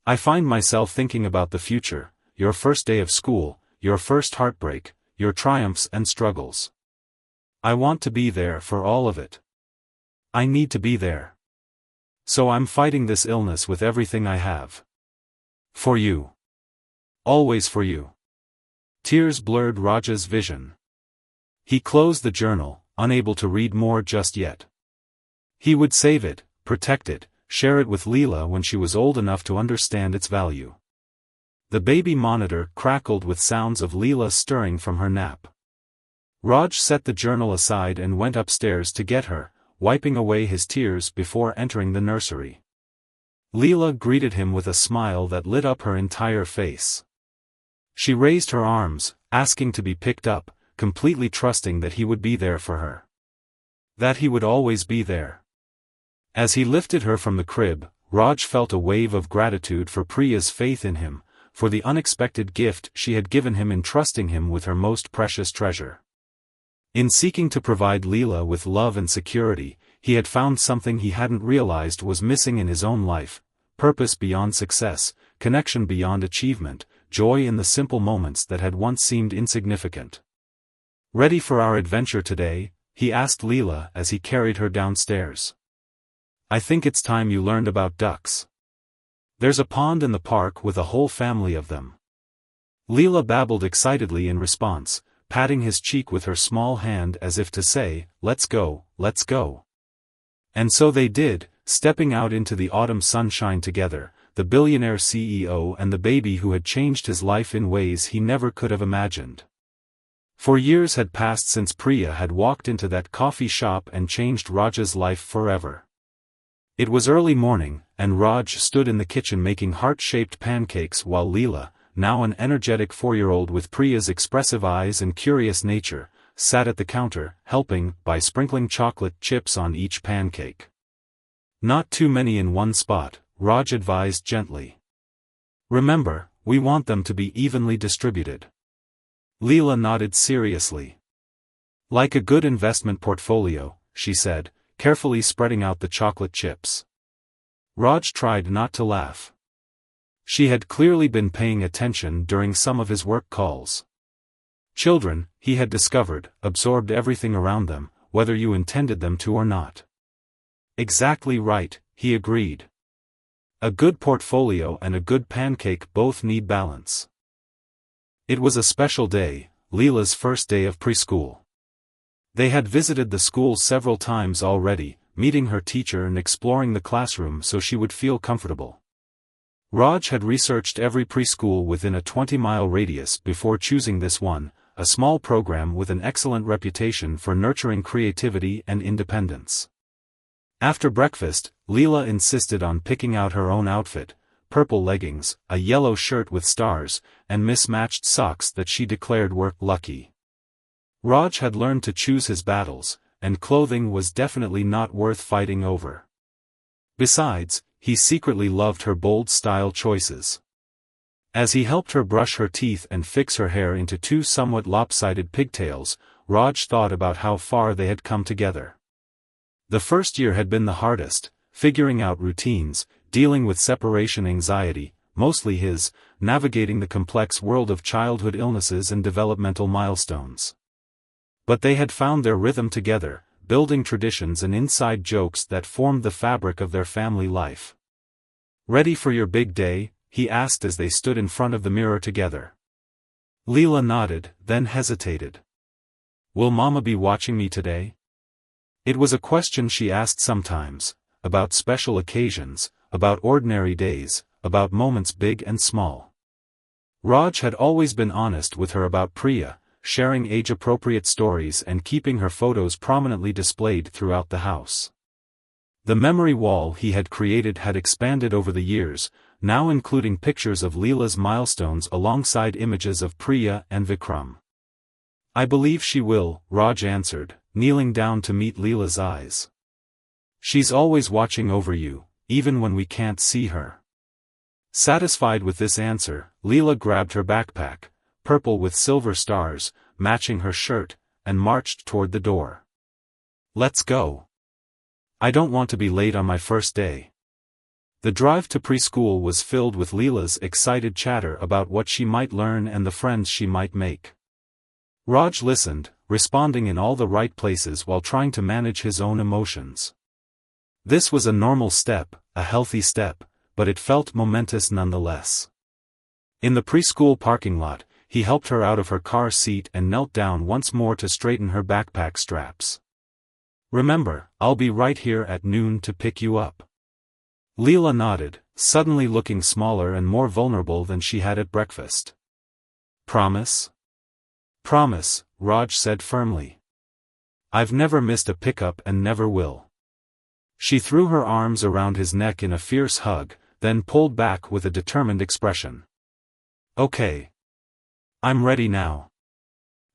I find myself thinking about the future, your first day of school, your first heartbreak, your triumphs and struggles. I want to be there for all of it. I need to be there. So I'm fighting this illness with everything I have. For you. Always for you." Tears blurred Raj's vision. He closed the journal, unable to read more just yet. He would save it, protect it, share it with Leela when she was old enough to understand its value. The baby monitor crackled with sounds of Leela stirring from her nap. Raj set the journal aside and went upstairs to get her, wiping away his tears before entering the nursery. Leela greeted him with a smile that lit up her entire face. She raised her arms, asking to be picked up, completely trusting that he would be there for her. That he would always be there. As he lifted her from the crib, Raj felt a wave of gratitude for Priya's faith in him, for the unexpected gift she had given him in trusting him with her most precious treasure. In seeking to provide Leela with love and security, he had found something he hadn't realized was missing in his own life: purpose beyond success, connection beyond achievement, joy in the simple moments that had once seemed insignificant. "Ready for our adventure today?" he asked Leela as he carried her downstairs. "I think it's time you learned about ducks. There's a pond in the park with a whole family of them." Leela babbled excitedly in response, patting his cheek with her small hand as if to say, "Let's go, let's go." And so they did, stepping out into the autumn sunshine together, the billionaire CEO and the baby who had changed his life in ways he never could have imagined. For years had passed since Priya had walked into that coffee shop and changed Raj's life forever. It was early morning, and Raj stood in the kitchen making heart-shaped pancakes while Leela, now an energetic 4-year-old with Priya's expressive eyes and curious nature, sat at the counter, helping by sprinkling chocolate chips on each pancake. "Not too many in one spot," Raj advised gently. "Remember, we want them to be evenly distributed." Leela nodded seriously. "Like a good investment portfolio," she said, carefully spreading out the chocolate chips. Raj tried not to laugh. She had clearly been paying attention during some of his work calls. Children, he had discovered, absorbed everything around them, whether you intended them to or not. "Exactly right," he agreed. "A good portfolio and a good pancake both need balance." It was a special day, Leela's first day of preschool. They had visited the school several times already, meeting her teacher and exploring the classroom so she would feel comfortable. Raj had researched every preschool within a 20-mile radius before choosing this one, a small program with an excellent reputation for nurturing creativity and independence. After breakfast, Leela insisted on picking out her own outfit: purple leggings, a yellow shirt with stars, and mismatched socks that she declared were lucky. Raj had learned to choose his battles, and clothing was definitely not worth fighting over. Besides, he secretly loved her bold style choices. As he helped her brush her teeth and fix her hair into 2 somewhat lopsided pigtails, Raj thought about how far they had come together. The first year had been the hardest, figuring out routines, dealing with separation anxiety, mostly his, navigating the complex world of childhood illnesses and developmental milestones. But they had found their rhythm together, building traditions and inside jokes that formed the fabric of their family life. "Ready for your big day?" he asked as they stood in front of the mirror together. Leela nodded, then hesitated. "Will Mama be watching me today?" It was a question she asked sometimes, about special occasions, about ordinary days, about moments big and small. Raj had always been honest with her about Priya, sharing age-appropriate stories and keeping her photos prominently displayed throughout the house. The memory wall he had created had expanded over the years, now including pictures of Leela's milestones alongside images of Priya and Vikram. "I believe she will," Raj answered, kneeling down to meet Leela's eyes. "She's always watching over you, even when we can't see her." Satisfied with this answer, Leela grabbed her backpack, purple with silver stars, matching her shirt, and marched toward the door. "Let's go. I don't want to be late on my first day." The drive to preschool was filled with Leela's excited chatter about what she might learn and the friends she might make. Raj listened, responding in all the right places while trying to manage his own emotions. This was a normal step, a healthy step, but it felt momentous nonetheless. In the preschool parking lot, he helped her out of her car seat and knelt down once more to straighten her backpack straps. "Remember, I'll be right here at noon to pick you up." Leela nodded, suddenly looking smaller and more vulnerable than she had at breakfast. "Promise?" "Promise," Raj said firmly. "I've never missed a pickup and never will." She threw her arms around his neck in a fierce hug, then pulled back with a determined expression. "Okay. I'm ready now."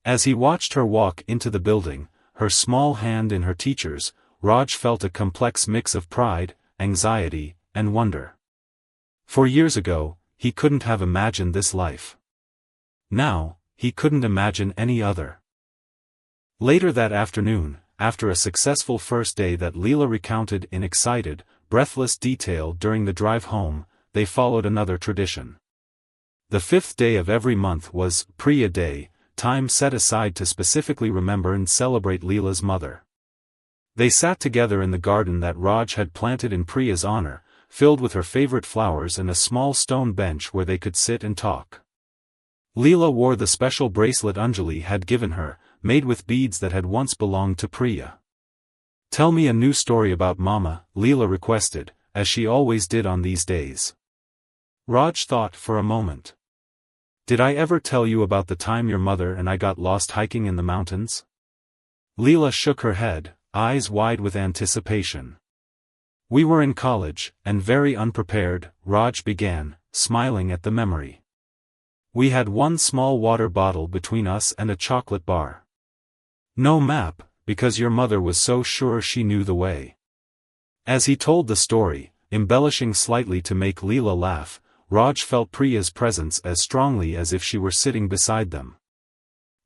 As he watched her walk into the building, her small hand in her teacher's, Raj felt a complex mix of pride, anxiety, and wonder. 4 years ago, he couldn't have imagined this life. Now, he couldn't imagine any other. Later that afternoon, after a successful first day that Leela recounted in excited, breathless detail during the drive home, they followed another tradition. The 5th day of every month was Priya Day, time set aside to specifically remember and celebrate Leela's mother. They sat together in the garden that Raj had planted in Priya's honor, filled with her favorite flowers and a small stone bench where they could sit and talk. Leela wore the special bracelet Anjali had given her, made with beads that had once belonged to Priya. "Tell me a new story about Mama," Leela requested, as she always did on these days. Raj thought for a moment. "Did I ever tell you about the time your mother and I got lost hiking in the mountains?" Leela shook her head, eyes wide with anticipation. We were in college, and very unprepared, Raj began, smiling at the memory. We had one small water bottle between us and a chocolate bar. No map, because your mother was so sure she knew the way. As he told the story, embellishing slightly to make Leela laugh, Raj felt Priya's presence as strongly as if she were sitting beside them.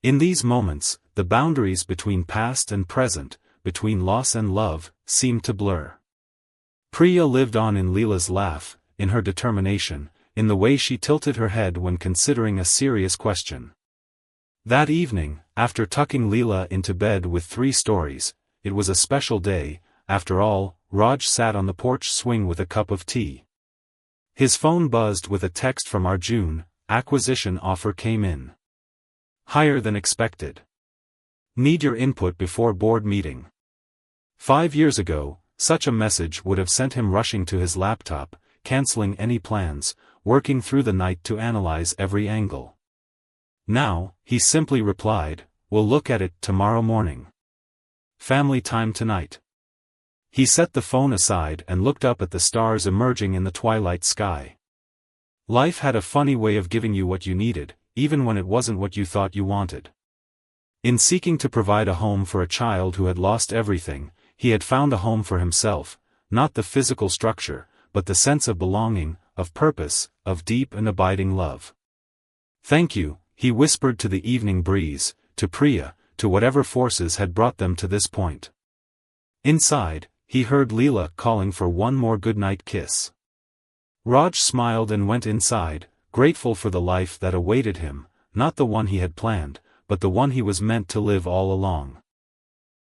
In these moments, the boundaries between past and present, between loss and love, seemed to blur. Priya lived on in Leela's laugh, in her determination, in the way she tilted her head when considering a serious question. That evening, after tucking Leela into bed with 3 stories, it was a special day. After all, Raj sat on the porch swing with a cup of tea. His phone buzzed with a text from Arjun. Acquisition offer came in. Higher than expected. Need your input before board meeting. 5 years ago, such a message would have sent him rushing to his laptop, canceling any plans, working through the night to analyze every angle. Now, he simply replied, "We'll look at it tomorrow morning. Family time tonight." He set the phone aside and looked up at the stars emerging in the twilight sky. Life had a funny way of giving you what you needed, even when it wasn't what you thought you wanted. In seeking to provide a home for a child who had lost everything, he had found a home for himself, not the physical structure, but the sense of belonging, of purpose, of deep and abiding love. "Thank you," he whispered to the evening breeze, to Priya, to whatever forces had brought them to this point. Inside, he heard Leela calling for one more goodnight kiss. Raj smiled and went inside, grateful for the life that awaited him, not the one he had planned, but the one he was meant to live all along.